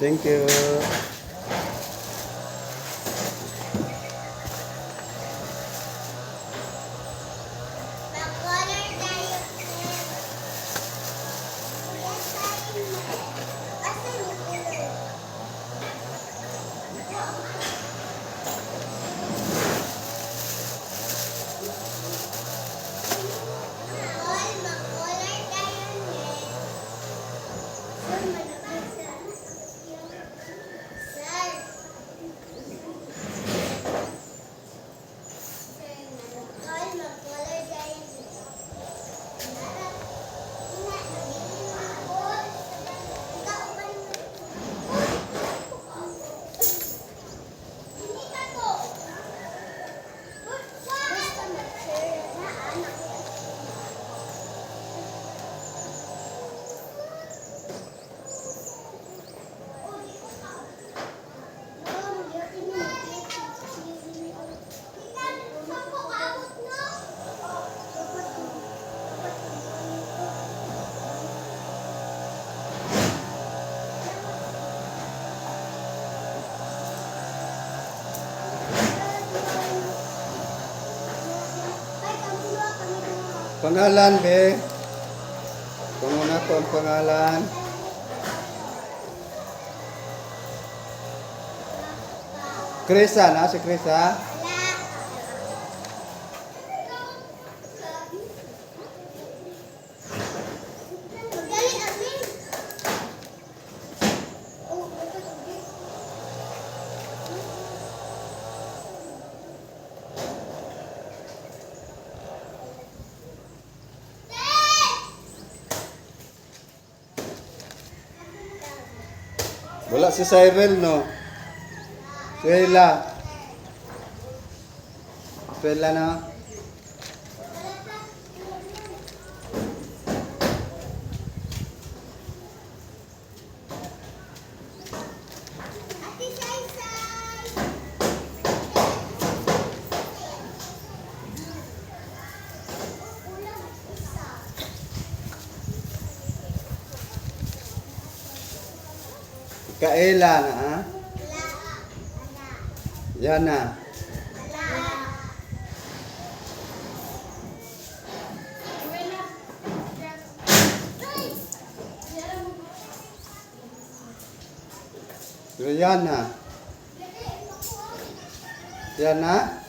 Thank you. Mag-color tayo. Asan yung color? Mag-color tayo niya. Sir, malapit sa... Sir. Mag-color tayo niya. Pangalan, be. Panguna ko ang pangalan. Krisa na, si Krisa. Wala si Cyril, no? Suela. Suela, no? Kaela na, ha? Yan na. Rihanna. Yan na?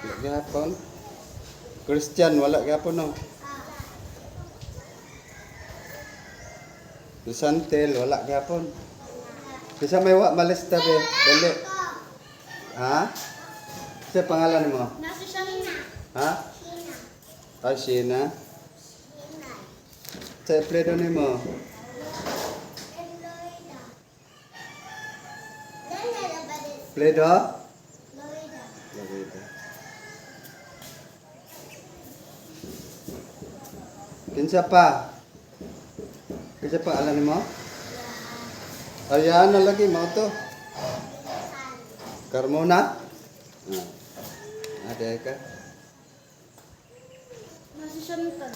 Wala gapon. Christian, wala gapon, no? Santel, wala gapon. Bisa may wa malista, be. Dali. Ha? Sa pangalan mo? Nasa Shina. Ha? Shina. Ay, Sheena. Shina. Sa pledo ni mo? Florida. Lala ba din? Pledo? Florida. Florida. Kinsa pa? Kinsa pa alam mo? Ayan na lagi mo to. Carmona? Ada ka? Nasa Shanta.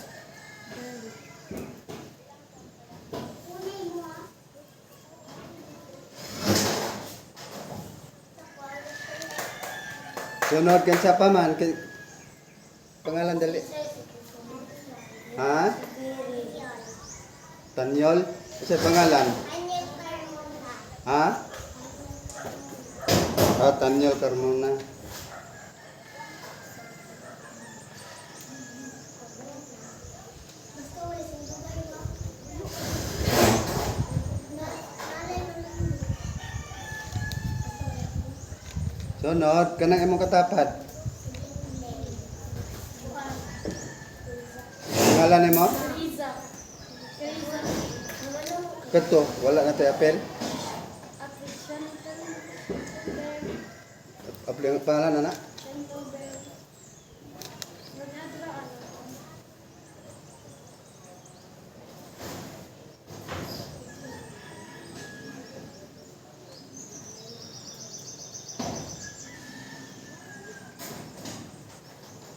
Sunod kinsa pa man? Pangalan dali. Ha? Tanyol? Kinsa pangalan? Ha? Ah, Tanyol Carmona. Sunod, kanang imong katapat. Pangalan nimo? Riza. Riza. Kato, wala na tayo apel. Apel ang pangalan na.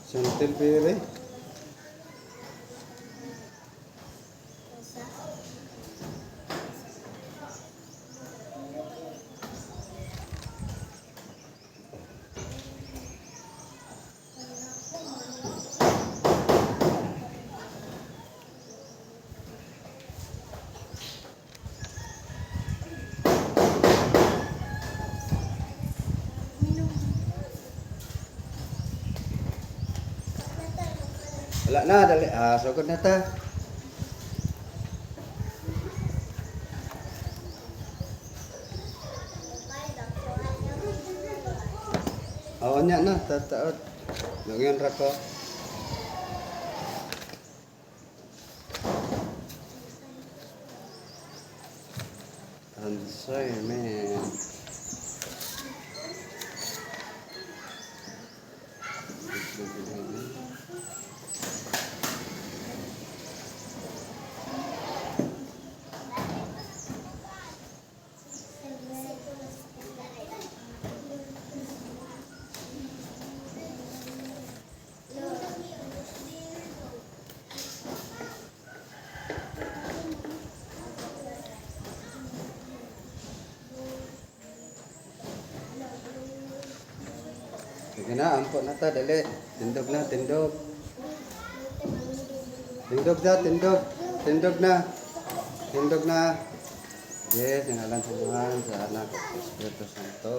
Santil Pere. Wala na, dali. Sugod na ta. Oo niya na, tataot. Nagyan ra ko. Ansoy, man. Sige na, ampo na ta, dali. Tindog na, tindog. Tindog na, tindog. Tindog na. Tindog na. Yes, ang alam sa Tuhan, sa anak at sa Espiritu Santo.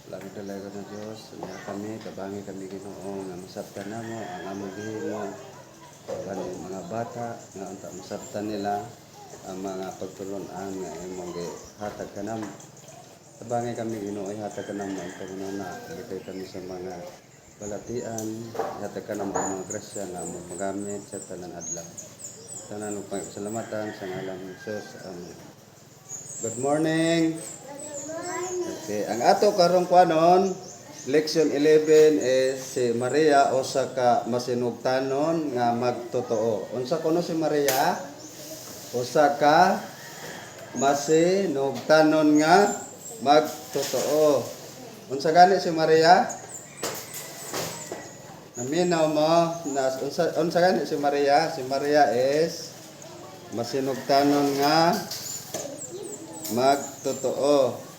Langit talaga ng Diyos. Sumaya kami, tabangi kami Ginoo, nga masabtan na mo, ang among gihimo. Ang mga bata, nga unta masabtan nila, ang mga pagtulunan nga imong gihatag ka namo. Tabangay kami Ginoo, ihatag ka naman ang Panginoon na ligay kami sa mga balatian, ihatag ka naman ang mga grasya na mo magamit sa tanan adlaw. Tanan ug pagsalamatan sa ngalan ni Jesus. Amen. Good morning. Okay, ang ato karong kuanon, Leksyon 11 is si Maria usa ka masinugtanon nga magtotoo. Unsa kuno si Maria? Usa ka masinugtanon nga magtotoo. Unsa gani si Maria? Naminaw mo na unsa gani si Maria? Si Maria is masinugtanon nga magtotoo.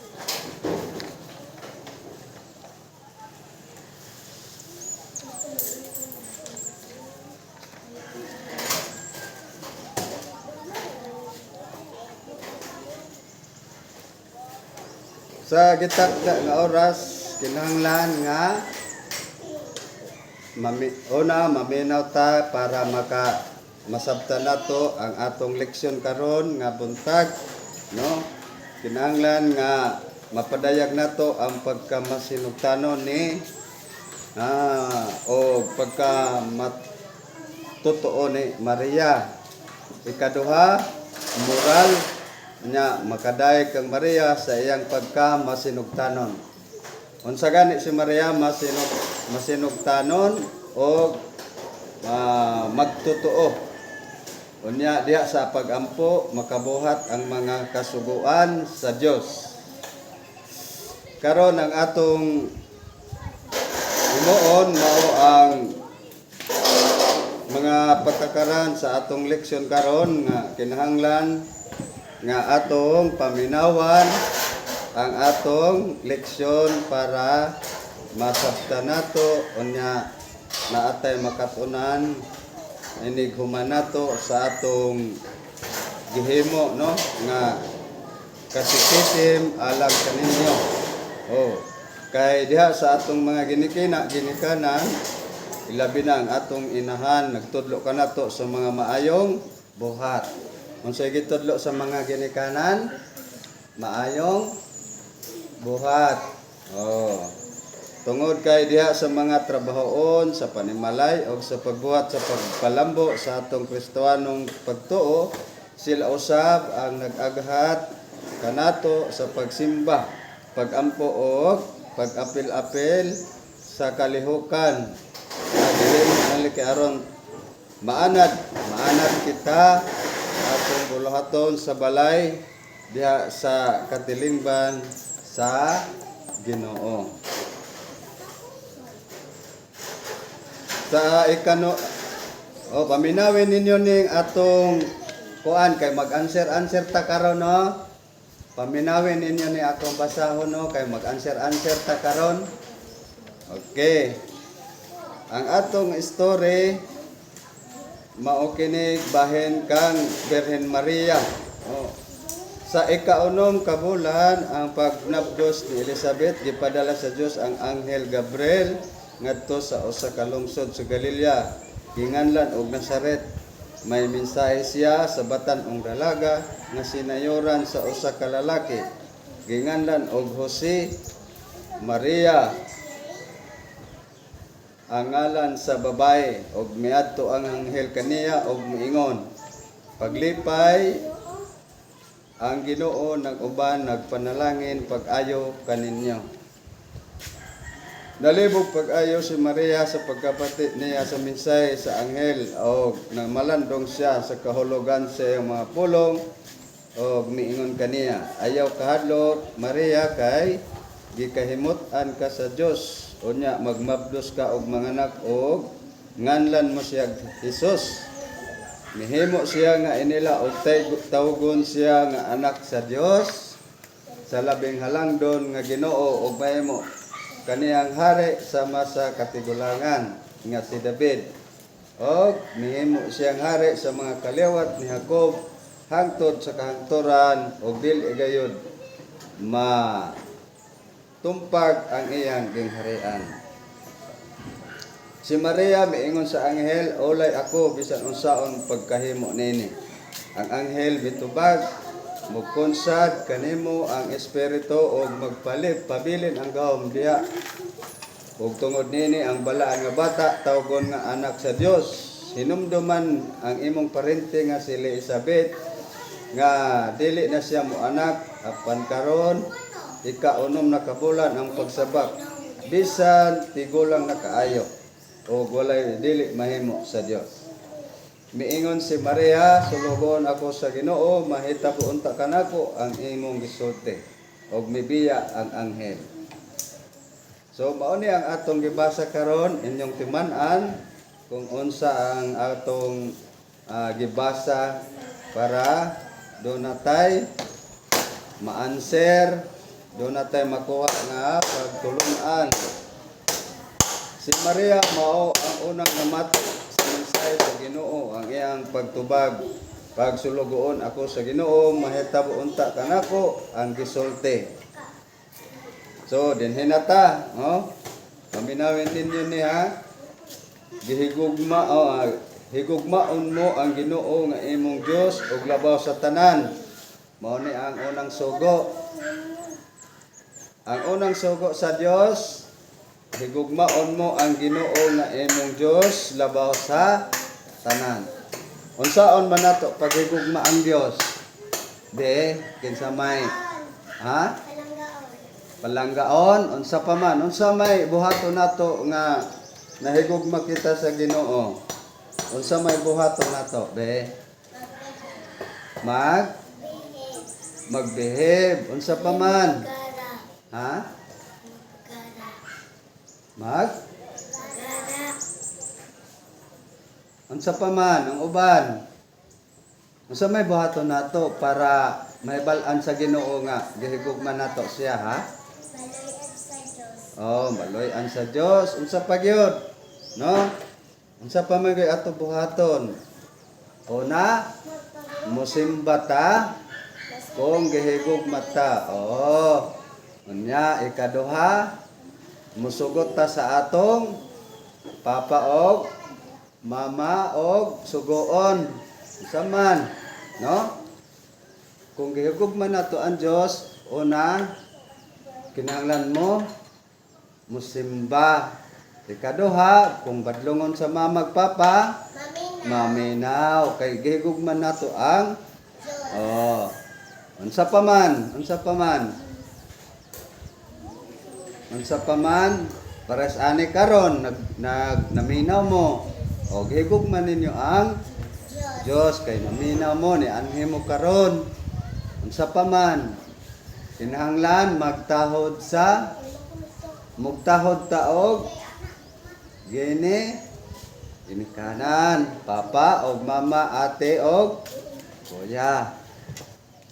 Sa gitak nga oras kinahanglan nga maminaw ta para masabtan nato ang atong leksyon karon nga buntag, no? Kinahanglan nga mapadayag nato ang pagkamasinugtanon ni o pagkamatotoo ni Maria. Ikaduha, moral nya makadayeg kang Maria sa iyang pagkamasinugtanon. Unsa gani si Maria masinugtanon o magtotoo. Unya diha sa pagampo makabuhat ang mga kasuguan sa Dios. Karon ang atong himuon mao ang mga pagkakaran sa atong leksyon karon nga kinahanglan nga atong paminawan ang atong leksyon para masabtan nato unya naatay makatunan inig human nato sa atong gihimo, no, nga kasikisim alang kaninyo. Kay diha sa atong mga ginikanan ilabi na ang atong inahan nagtudlo ka nato sa mga maayong buhat. Unsay gitudlo sa mga ginikanan? Maayong buhat. Tungod kay diha sa mga trabahoon sa panimalay o sa pagbuhat sa pagpalambo sa atong Kristohanong pagtuo, sila usab ang nag-aghat kanato sa pagsimba, pagampo o pag-apil-apil sa kalihukan. Dili kay aron maanad kita atong buluhaton sa balay diha sa katilingban sa Ginoo. Sa paminawin ninyo ning atong kuan kay mag-answer ta karon, no? Paminawin ninyo ni akong basahon, no, kay mag-answer ta karon. Okay. Ang atong story mao kini bahin kang Birhen Maria. Sa ika-unom ka bulan ang pagnapdos ni Elizabeth gipadala sa Dios ang anghel Gabriel ngadto sa usa ka lungsod sa Galilea ginganlan og Nazaret. May mensahe siya sa batan-ong dalaga nga sinayoran sa usa ka lalaki. Ginganlan og Jose. Maria ang ngalan sa babae, og miadto ang anghel kaniya og miingon, paglipay ang Ginoo nag-uban nagpanalangin pag-ayo kaninyo. Nalibog pag-ayo si Maria sa pagkapati niya sa mensahe sa anghel og namalandong siya sa kahulugan sa iyang mga pulong og miingon kaniya, ayaw kahadlok Maria kay gikahimot-an ka sa Dios, unya magmabdos ka og manganak og nganlan mo siya Hesus. Mihimo siya nga inila og tawgon siya nga anak sa Dios, sa labing halangdon nga Ginoo og mahimo kaniyang hari sama sa katigulangan nga si David. Og mihimo siyang hari sa mga kaliwat ni Jacob hangtod sa kahangturan og dili gayud tumpag ang iyang gingharian. Si Maria miingon sa anghel, ulay ako bisan unsaon pagkahimo nini. Ang anghel mitubag, mugkonsad kanimo ang espiritu og pabilin ang gahom diha. Ug tungod nini ang balaan nga bata tawgon nga anak sa Dios. Hinumduman ang imong parente nga si Elizabeth nga dili na siya mo anak apan karon ika-unom na kabulan ang pagsabak bisan tigulang na kaayo o walay dili mahimo sa Dios. Miingon si Maria, sulugon ako sa Ginoo, mahitabo unta kanako ang imong gisulti og mibiya ang anghel. So mao ni ang atong gibasa karon, inyong timan-an kung unsa ang atong gibasa para doon natay ma-answer, doon natin makuha nga pagtulungan. Si Maria mao ang unang namatok sa mensahe sa Ginoo, ang iyang pagtubag, pagsulugoon ako sa Ginoo, mahitabo unta kanako ang gisulti. So dinhi nata, paminawin ninyo niya, higugmaon mo ang Ginoo nga imong Dios ug labaw sa tanan. Mao ni ang unang sugo. Ang unang sugo sa Dios, higugmaon mo ang Ginoo nga imong Dios labaw sa tanan. Unsaon man nato paghigugma ang Dios? Kinsa may palanggaon, unsa pa man, unsa may buhaton nato nga nahigugma kita sa Ginoo. Unsa may buhaton nato? Magbehave, unsa pa man? Unsa pa man ang uban? Unsa may buhaton nato para mahibal-an sa Ginoo nga gihigugma nato siya, Baloy-an sa Dios. Unsa pa gyud? No? Unsa pa man gyud ato buhaton? Una, musimba ta kung gihigugma ta. Unya ikaduha, musugot ta sa atong papa og mama og sugoon. Unsa man, no? Kung gihigugma nato ang Dios, una kinahanglan mo musimba. Ikaduha, kung badlongon sa mamag papa, maminaw kay gihigugman nato ang unsa pa man pares ani karon naminaw mo o gihigugman ninyo ang Dios kay naminaw mo ni anhi mo karon. Unsa pa man kinahanglan magtahod taog gini kanan papa og mama, ate og kuya.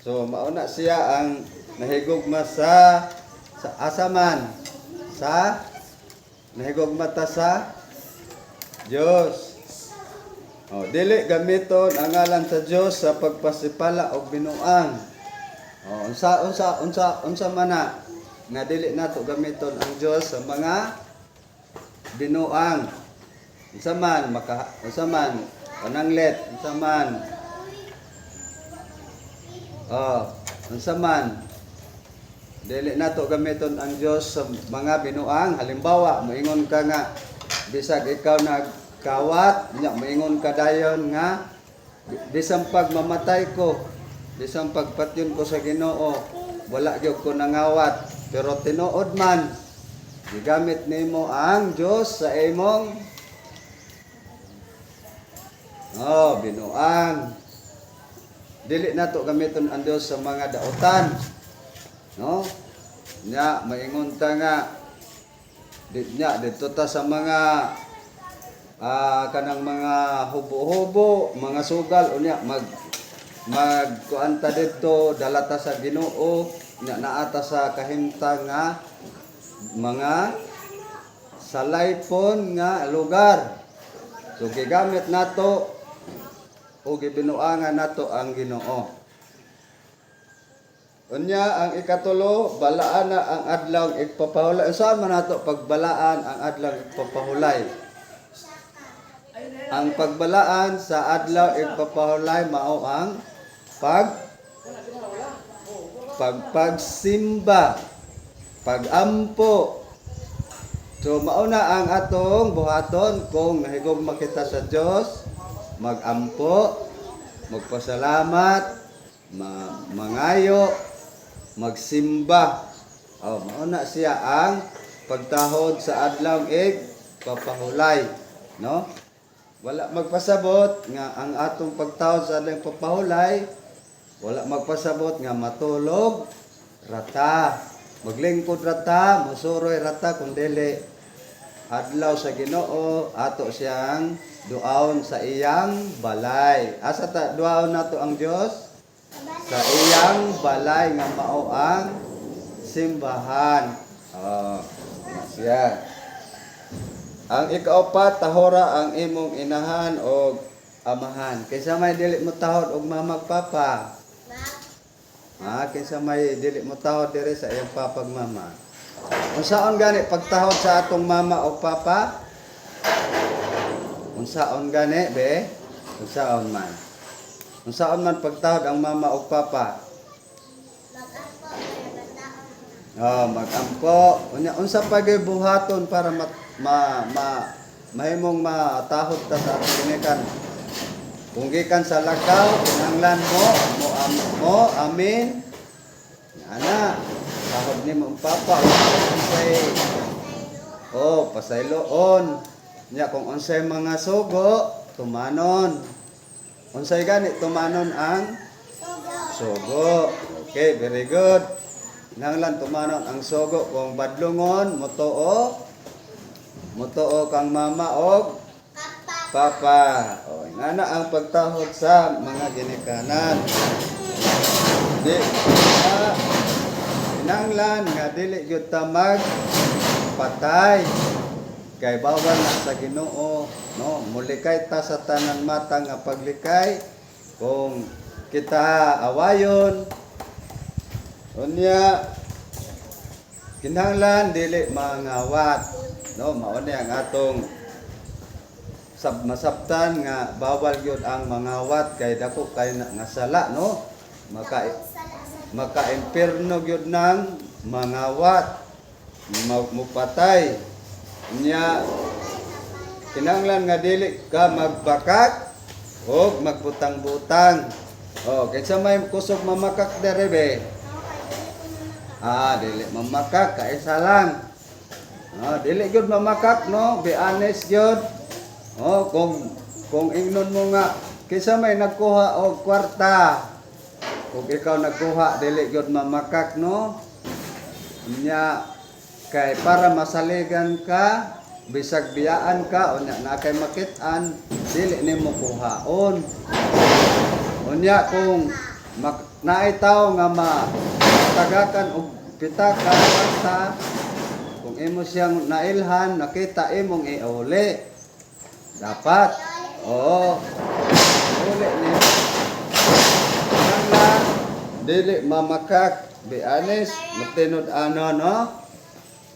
So mauna siya ang nahigugma sa asaman sa nahigugma ta sa Dios. Dili gamiton ang ngalan sa Dios sa pagpasipala og binuang. Unsa man nga dili nato gamiton ang Dios sa mga binuang. Unsa man unsa man pananglet, unsa man. Oh, unsa man. Dili nato gamiton ang Dios sa mga binuang. Halimbawa, moingon ka nga bisag ikaw nagkawat, nya moingon ka dayon nga bisan pag mamatay ko, bisan pagpatyon ko sa Ginoo, wala gyud ko nangawat, pero tinuod man gigamit nimo ang Dios sa imong binuang. Dili nato gamiton ang Dios sa mga daotan. No? Nya maingon ta nga dito ta sa mga kanang mga hubo-hubo, mga sugal unya magkuanta dito dala ta sa Ginoo, nya naata sa kahimtang nga mga salaypon nga lugar. So gigamit nato o gibinuangan nato ang Ginoo. Unya ang ikatulo, balaan na ang adlaw igpapahulay. Saan man nato pagbalaan ang adlaw igpapahulay? Ang pagbalaan sa adlaw igpapahulay mao ang pagsimba, pagampo. So mao na ang atong buhaton kung nahigog makita sa Dios, magampo, magpasalamat, mangayo, magsimba. Mao na siya ang pagtahod sa adlaw papahulay, no? Wala magpasabot nga ang atong pagtahod sa adlaw papahulay, wala magpasabot nga matulog rata, maglingkod rata, musuroy rata, kundili adlaw sa Ginoo ato siyang duaon sa iyang balay. Asa ta duaon nato ang Dios? Sa iyang balay nga mao ang simbahan. Siya. Ang ikaapat, tahora ang imong inahan o amahan. Kaysa may dili mo tahod og mama papa. Kaysa may dili mo tahod diri sa iyang papa ug mama. Unsaon gani pagtahod sa atong mama o papa? Unsaon gani be? Unsaon man? Unsaon man pagtahod ang mama o papa? Magampo. Unsa pa gyud buhaton para mahimong matahod ta sa atong ginikan? Kung gikan sa lakaw, kinahanglan mo amin. Ana, tahod nimo ang papa unsay pasayloon. Nya kung unsay mga sugo, tumanon. Unsay gani tumanon ang sugo. Okay, very good. Nanglan tumanon ang sugo kung badlongon motuo kang mama og papa. Ngana ang pagtahod sa mga ginikanan. Nanglan nga dili gyud ta magpatay. Kay bawal na sa Ginoo, no? Mulikay ta sa tanan mata nga paglikay kung kita awayon. Unya kinahanglan dili mangawat, no? Mao ni ang atong masabtan nga bawal gyud ang mangawat kay dako kay nga sala, no? Maka-impierno gyud nang mangawat, mupatay. Nya kinahanglan nga dili ka magbakak o magbutang-butang. Kinsa may kusog mamakak dere be? Dili mamakak kay isa lang. Dili gyud mamakak, no? Be honest gyud. Kung ingnon mo nga kinsa may nagkuha og kwarta, kung ikaw nagkuha dili gyud mamakak, no? Nya kay para masaligan ka, bisag biyaan ka, unya na kay makit-an, dili nimo kuhaon. Unya kung naay tawo nga matagakan og pitaka kwarta, kung imo siyang nailhan, nakita imong iuli. Dapat, uli nimo. Nanglan, dili mamakak, be honest, matinod no?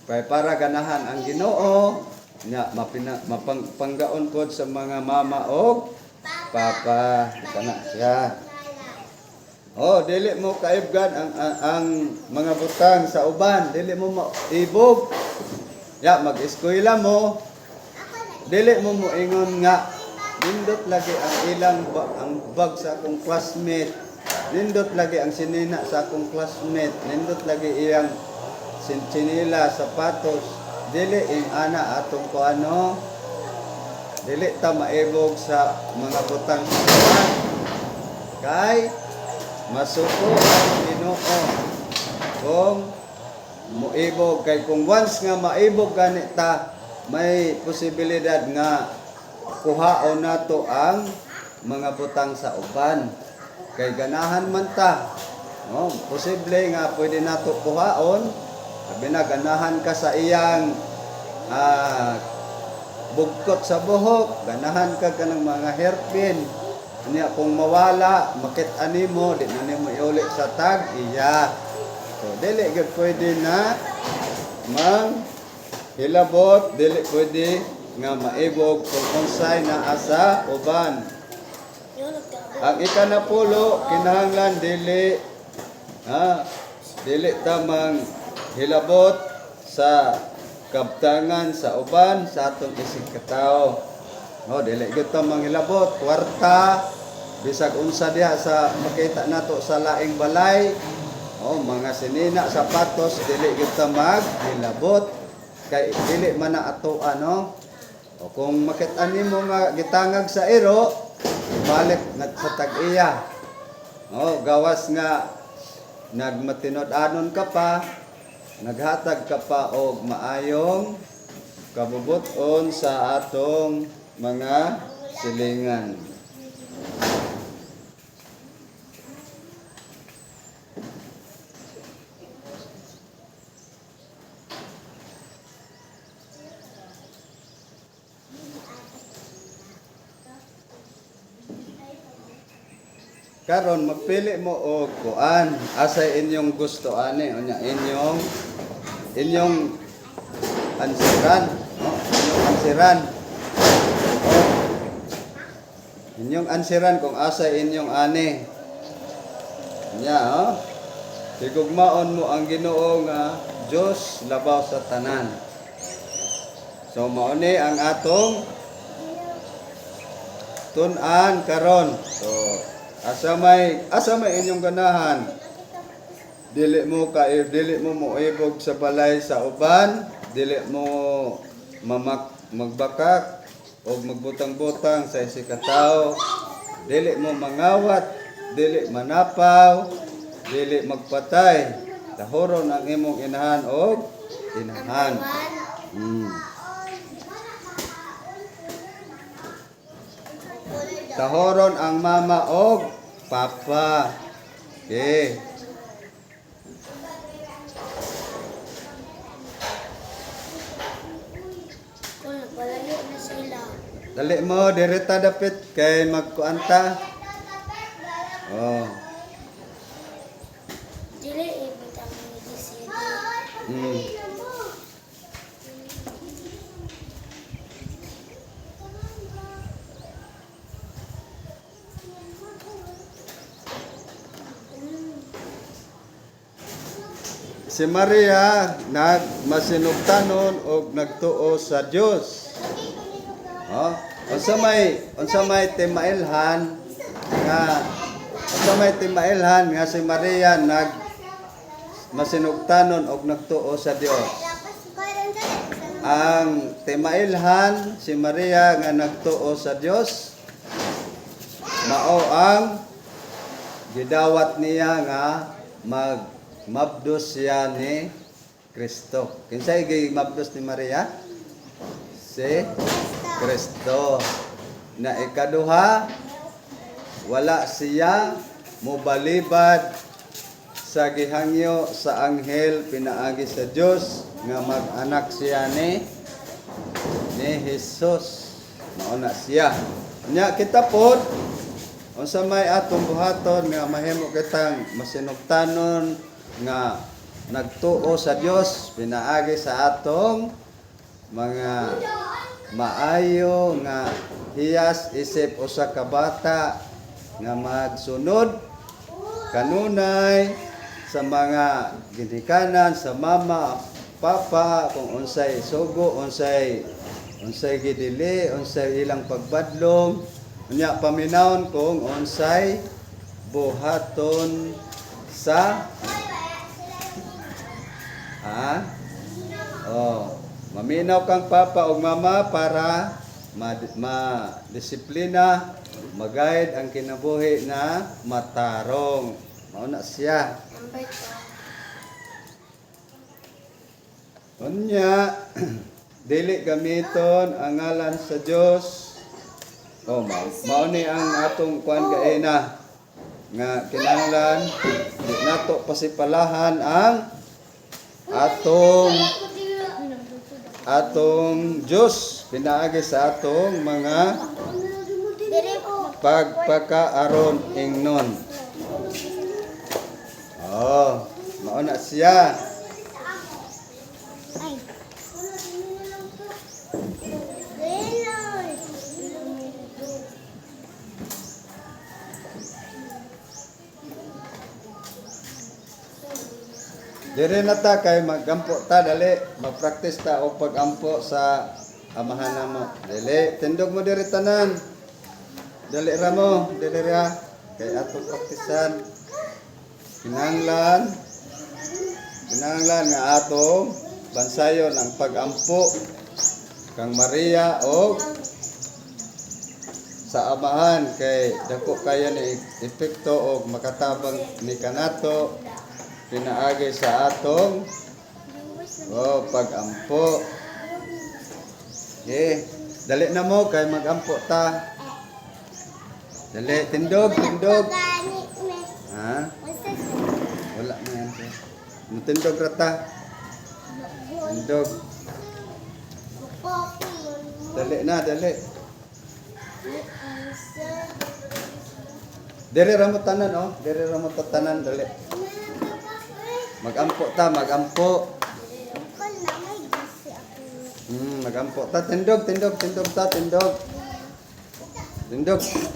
Kaya para ganahan ang Ginoo, Nya mapanggaon pod sa mga mama o papa. Kana siya. Oh, dili mo kaibgan ang mga butang sa uban, dili mo maibog. Ya, mag-eskwela mo. Dili mo moingon nga nindot lagi ang ang bag sa akong classmate. Nindot lagi ang sinina sa akong classmate. Nindot lagi iyang sinila, sapatos. Dili ing ana atong kuano. Dili ta maibog sa mga butang sa uban. Kay masuko ang Ginoo kung moibog, kay kung once nga maibog ganita may posibilidad nga kuhaon nato ang mga butang sa uban, kay ganahan man ta, no? Posible nga pwede nato kuhaon, sabi na ganahan ka sa iyang bugkot sa buhok, ganahan ka ng mga hairpin. Niya kung mawala, makit-ani mo, di na nimo iulit sa tag, iya. So, dili gud pwede na hilabot, dili pwede nga maibog kung unsay naa sa uban. Ang ikanapulo, kinahanglan dili tamang hilabot sa kabtangan sa uban sa atong isig katao. Oh, dili gyud ta manghilabot kwarta bisag unsa diha sa makita nato sa laing balay. Oh, mga sinina, sapatos, dili gyud ta maghilabot kay dili man na ato ano. O kung makita nimo nga gitangag sa iro, balik na sa tag-iya. Oh, gawas nga nagmatinod-anon ka pa, naghatag ka pa og maayong kabubuton sa atong mga silingan. Karon magpili mo og kuan asay inyong gusto ani unya inyong ansiran, no? Inyong ansiran. Inyong ansiran kung asa inyong ani. Nya, oh. Tigugmaon mo ang Ginoo nga Dios labaw sa tanan. So mao ni ang atong tun-an karon. So asa may inyong ganahan. Dili mo moibog sa balay sa uban, dili mo magbakak o magbutang-butang sa isig katao, dili mo mangawat, dili manapaw, dili magpatay. Tahoron ang imong inahan o inahan. Tahoron ang mama o papa. Okay. Palayo na sila. Dali mo, direta dapit kay magkuanta. Oh. Dili ibig ang medisina. Si Maria nagmasinugtanon og nagtuo sa Dios. Oh, unsa may timailhan nga si Maria masinugtanon og nagtuo sa Dios. Ang timailhan si Maria nga nagtuo sa Dios mao ang gidawat niya nga mabdos siya ni Kristo. Kinsay gimabdos ni Maria? Si Kristo. Na ikaduha, wala siya mobalibad sa gihangyo sa anghel pinaagi sa Dios nga mag-anak siya ni Jesus. Mao na siya. Nya kita pod unsa may atong buhaton nga mahimo kitang masinugtanon nga nagtuo sa Dios pinaagi sa atong mga maayo nga hiyas isip usa ka bata nga magsunod kanunay sa mga ginikanan sa mama, papa, kung unsay sugo, unsay gidili, unsay ilang pagbadlong, unya paminawon kung unsay buhaton sa maminaw kang papa o mama para ma-disiplina, mag-guide ang kinabuhi na matarong. Mauna siya. Number 2. Unya, dili gamiton ang ngalan sa Dios. Mauni ang atong kuan kaina nga kinahanglan di nato pasipalahan ang atong Diyos pinaagi sa atong mga pagpakaaron ingnon. Mauna siya. Dire na ta kay magampo ta dali, magpractice ta og pagampo sa amahan namo. Dili, tindog mo diri tanan. Dali ra mo, dili ra kay atong praktisan. Kinahanglan nga atong bansayon ang pagampo kang Maria o sa amahan kay dako kaya ni epekto og makatabang ni kanato pinaagi sa atong pagampo. Dali na mo kay magampo ta. Dali, tindog. Wala na yan. Tindog rata. Tindog. Dali na, dali. Diri ra mo tanan, Diri ra mo tanan, dali. Magampo ta, magampo. Magampo ta, tindog ta, tindog.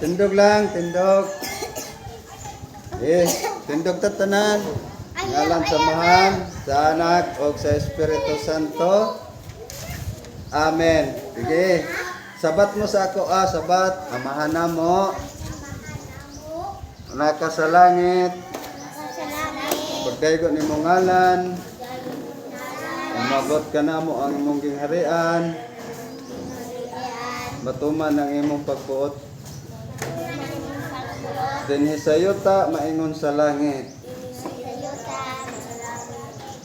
Tindog lang, tindog. Tindog ta tanan. Ngalan sa Mahal, sa Anak, o sa Espiritu Santo. Amen. Sige. Sabat mo sa ako, sabat. Amahan na mo. Naka sa langit. Pagdaygo ni mong ngalan, umagot ka na mo ang imong gingharian, matuman ang imong pagbuot. Dinhi sa yuta, maingon sa langit.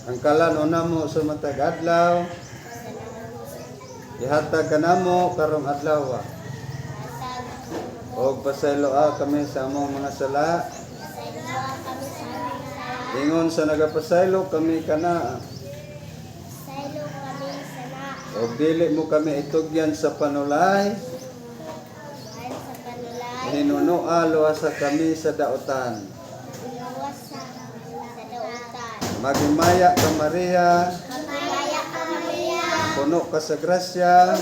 Ang kalan una mo sa matag adlaw, ihatag ka na mo karong adlaw. O pasaylo kami sa among mga sala. Ingon sa nagapasaylo kami kana. O dili mo kami itugyan sa panulay. Hinunua luwasa kami sa daotan. Magimaya ka Maria. Puno ka sa grasya.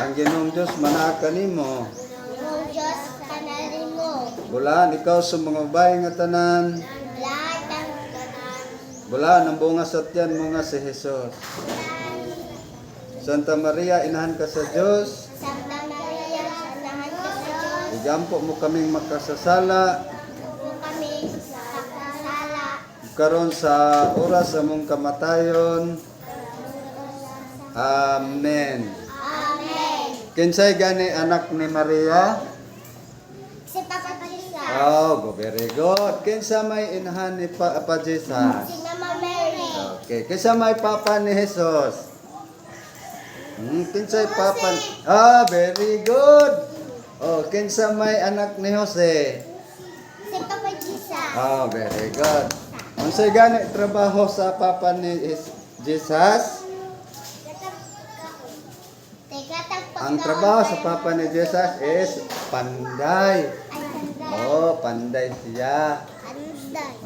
Ang Ginoong Diyos manaa kanimo. Bulaan ikaw sa mga babae nga tanan. Bulaan ang bunga sa tiyan mo nga si Jesus. Santa Maria, inahan ka sa Diyos. Igampo mo kaming makasasala. Karon sa oras sa mong kamatayon. Amen. Kinsay gani anak ni Maria? Si Papa Lisa. Very good. Kinsa may inahan ni Papa Jesus? Si Mama Mary. Okay. Kinsa may papa ni Jesus? Kinsay papa? Very good. Kinsa may anak ni Jose? Si Papa Lisa. Very good. Unsay gani trabaho sa papa ni Jesus? Ang trabaho sa papa ni Jesus is panday. Panday siya.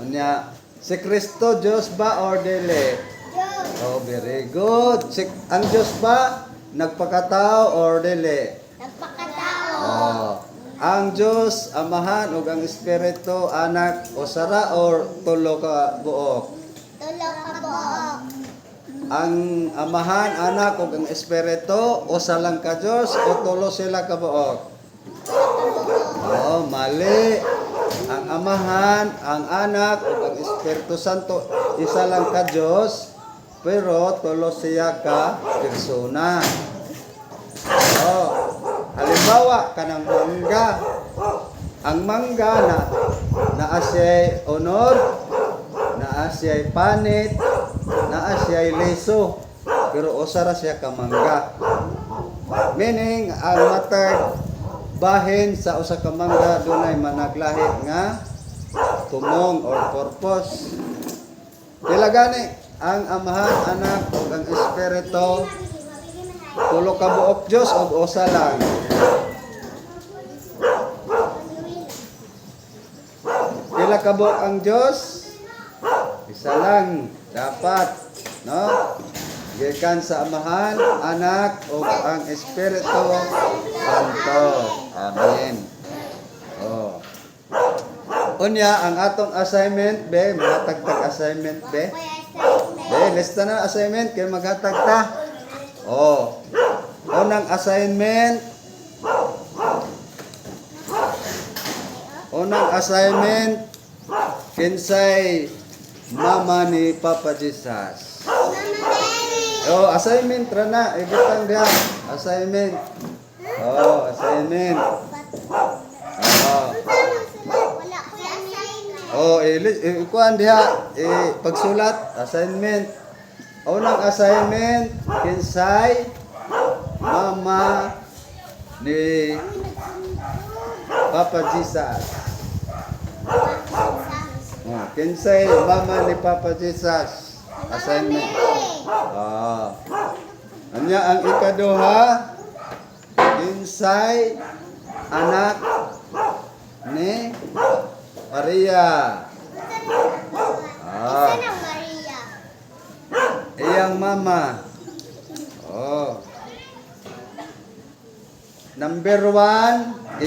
Unya, si Kristo Diyos ba or dili? Diyos. Oh, very good. Ang Diyos ba nagpakatao or dili? Nagpakatao. Oh. Ang Diyos, Amahan ug ang Espiritu, anak o sara or tulo ka buok? Tulo ka buok. Ang Amahan, anak ug ang Espiritu, usa lang ka Diyos o tulo sila ka buok? Oh, mali. Ang Amahan, ang Anak ug ang Espiritu Santo, isa lang ka Diyos, pero tulo siya ka persona. Oh, halimbawa kanang mangga. Ang mangga naa siya'y honor, naa siya'y panit, naa siya'y leso, pero usa ra siya ka mangga. Meaning ang matag bahin sa usa ka mangga dunay managlahi nga tumong or purpose. Pila gani ang Amahan, Anak ug ang Espiritu, tulo ka buok Dios o usa lang? Pila ka buok ang Dios? Isa lang dapat, no? Gikan sa Amahan, Anak ug ang Espiritu Santo. Amen. Oh. Unya ang atong assignment be, maghatag assignment be. Be, lista na assignment kay maghatag ta. Oh. Unang assignment. Unang assignment kinsay mama ni Papa Jesus. Oh, assignment ra na, ibutang diha. Assignment. Oh, assignment. Oh. Oh, ikuan diha, pagsulat, assignment. Unang assignment, kinsay mama ni Papa Jesus. Oh, kinsay mama ni Papa Jesus. Assignment. Ah. Anya ang ikaduha, kinsay anak ni Maria. Ah. Isa ng Maria. Iyang mama. Oh. Number 1,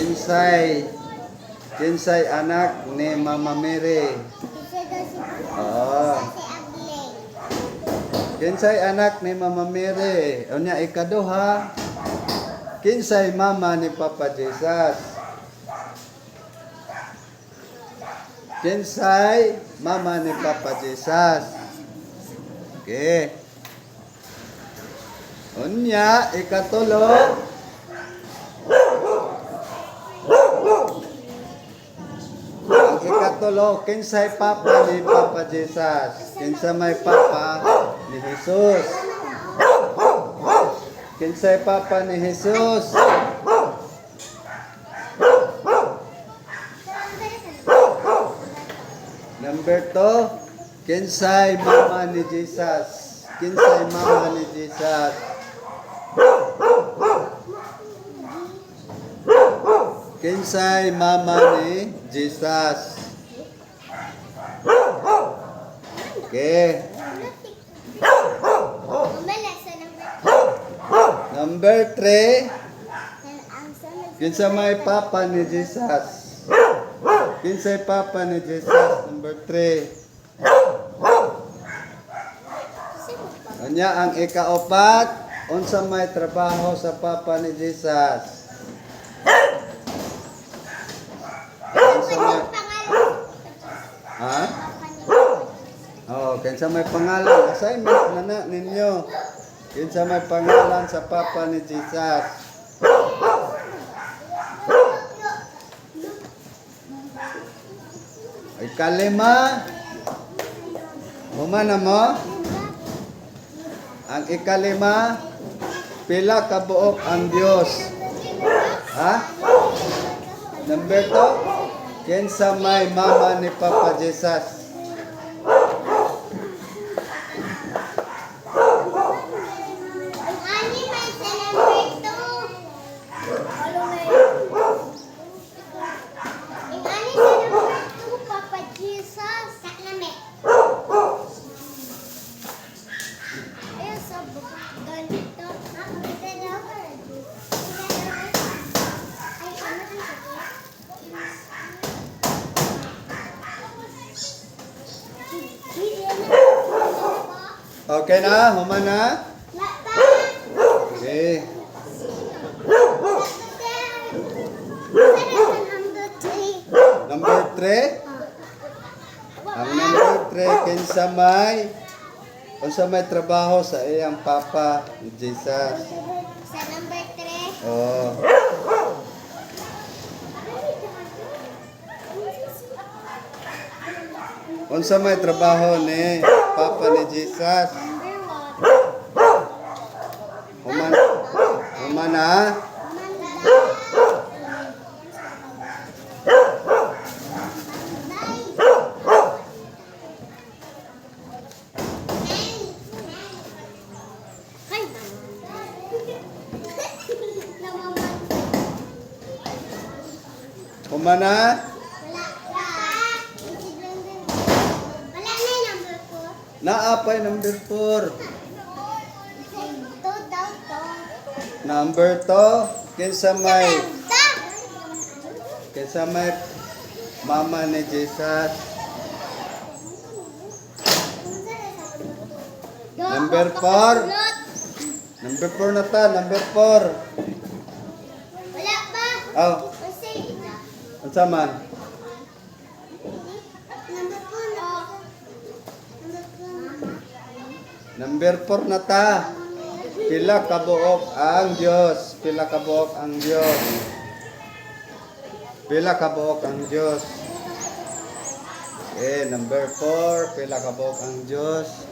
kinsay anak ni Mama Mary. Isa daw si Ah. si Agleng. Kinsay anak ni Mama Mary. Unya ikaduha, kinsay mama ni Papa Jesus. Kinsay mama ni Papa Jesus. Okay. Unya ikatulo, ang ikatulo, kinsay papa ni Papa Jesus. Kinsay may papa ni Jesus. Kinsay papa ni Jesus. Number 2, kinsay mama ni Jesus. Kinsay mama ni Jesus. Kinsay mama ni Jesus. Okay. Umala sa Number 3, ang sunod. kinsay may papa ni Jesus. Kinsay papa ni Jesus. Number 3. Anya ang ikaapat, unsa may trabaho sa papa ni Jesus. Unsa may Ha? Oh, kinsa may pangalan, assignment na ninyo. Kinsa may pangalan sa papa ni Jesus. Ikalima, humana mo? Ang ikalima, pila ka buok ang Dios. Ha? Number 2, kinsa may mama ni Papa Jesus. Ang ani may celebrate to. Ang ani celebrate to Papa Jesus. Saklame. Okay na? Human na? Wala pa. Okay. Number 3. Ang number 3, kinsa may trabaho sa iyang papa, Jesus. Sa number 3. Oh. Unsa may trabaho ni papa ni Jesus? Number 1. Human na? Human na? Naapay number 4. Number 2, kinsa may mama ni Jesus. Number 4. Number 4 na ta, number 4. Wala pa. Oh, Kasi unsa man? number 4. Number 4 na ta. Pila kabuok ang Diyos. Pila kabuok ang Diyos. Pila kabuok ang Diyos. Number 4, pila kabuok ang Diyos.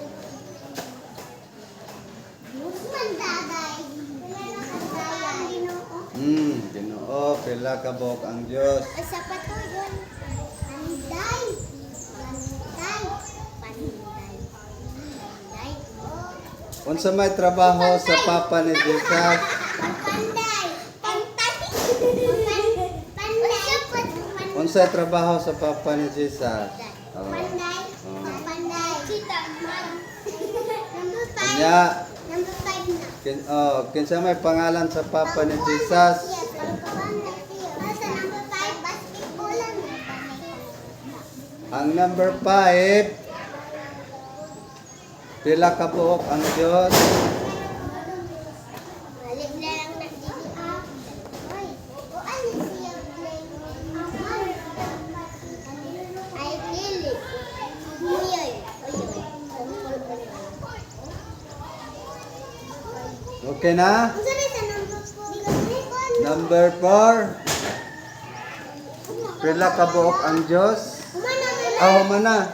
Ginoo, pila kabuok ang Diyos. Sa pato yun. Panday. Unsa may trabaho sa papa ni Jesus? Panday. Unsa trabaho sa papa ni Jesus? Oh. Panday. Kanya, Number 5 na. kinsa may pangalan sa papa ni Jesus? Sa number 5, basketball lang. Ang number 5, pila kabuok ang Diyos. Balik na lang na GDA. Oy, o ano siya ay lili. Uyoy. Okay na? Ang sabi sa number 4. Number 4, pila kabuok ang Diyos. Human na.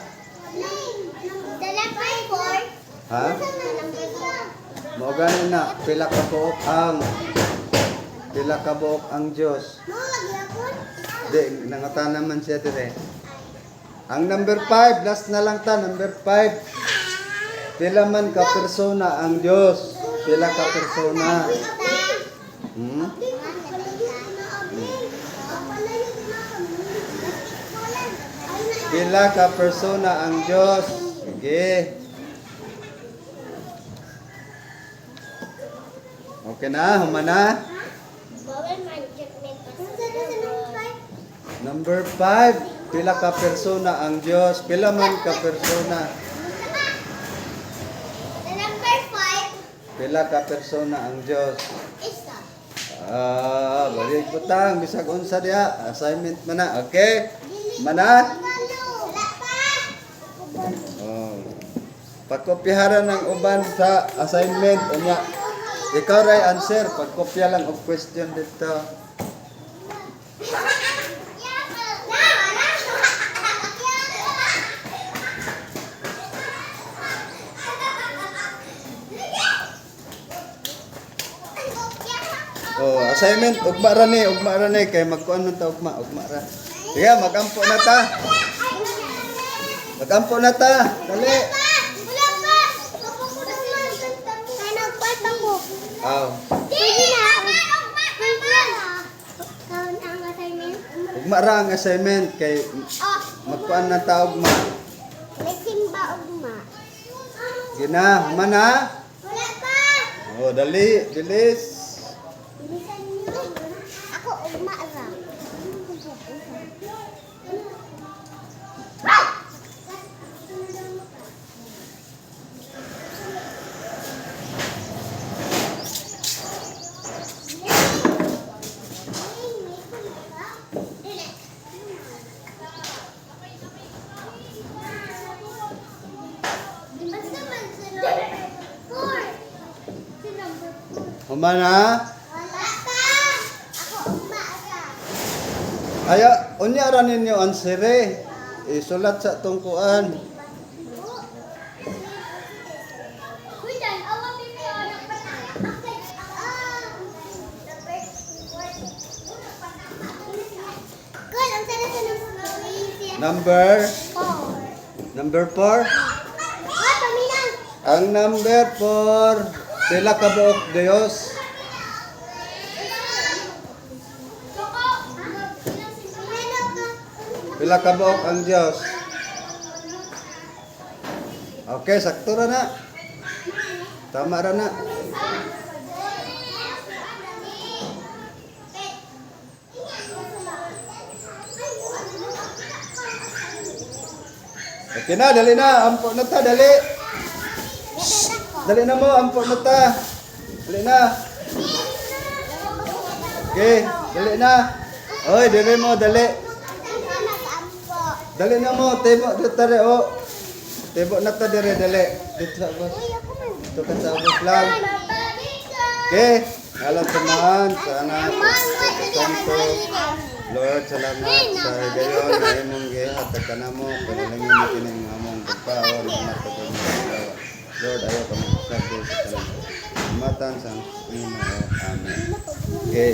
Sa number 4. Ha? Sa number 4. Mao gani na, pila kabuok ang Diyos. Mo lagi ako. Di, nangata naman siya dire. Ang number 5, last na lang ta, number 5. Pila man ka persona ang Diyos. Pila ka persona. Hmm? Pila ka persona ang Diyos. Sige. Okay na, human na. Number 5, pila ka persona ang Diyos. Pila man ka persona. Sa number 5, Pila ka persona ang Diyos. isa. Balik butang, bisag unsa diha. Assignment man na, okay? Mana? Wala pa. Oh. Pagkopyaharan ng uban sa assignment. Unya, ikaw ray answer. Pagkopya lang og question dito. Oh, assignment ugma ra ni kay magkuan man ta ugma ra. Sige, magampo na ta. Magampo na ta. Dali. Wala pa. Kaya nagkwat ako. Aw, Sige na. Kaon ang assignment. ugma ra ang assignment kay Oh, magkuan na ta ugma. may simba ugma. Gina, mana? Wala pa. Oh, dali, bilis. Bilisan niyo. Ako ugma ra. Ugma na. Wala pa. Ako ugma asa. Aya, unya ra ninyo ansere. Isulat sa tungkuan. Uy, dan, awa pinyo ng panay. Good, ang sarap sa Number 4. Ah, paminang. Ang number 4, sila kabuok Dios. Pila kabuok ang Dios. Okay, sakto ra na. Tama ra na. Okay na, dali na. Ampo na ta, dali. Dali na mo, ampo na ta. Dali na. Okay, dali na. Oy, dali mo, dali. Dali na mo, tebo dito tare, oh. Tebo na ta dire, dali. Dito sa abos. Dito ka sa abos lang. Okay, alam samahan sa anak. Santo. Lord, salamat sa gayon na imong gihatag kanamo. Panalangin mo kining among pagkaon na matupad mo sa dawa. Lord, ayaw kami sabi sa kanamo. Matan sa Amen. Okay.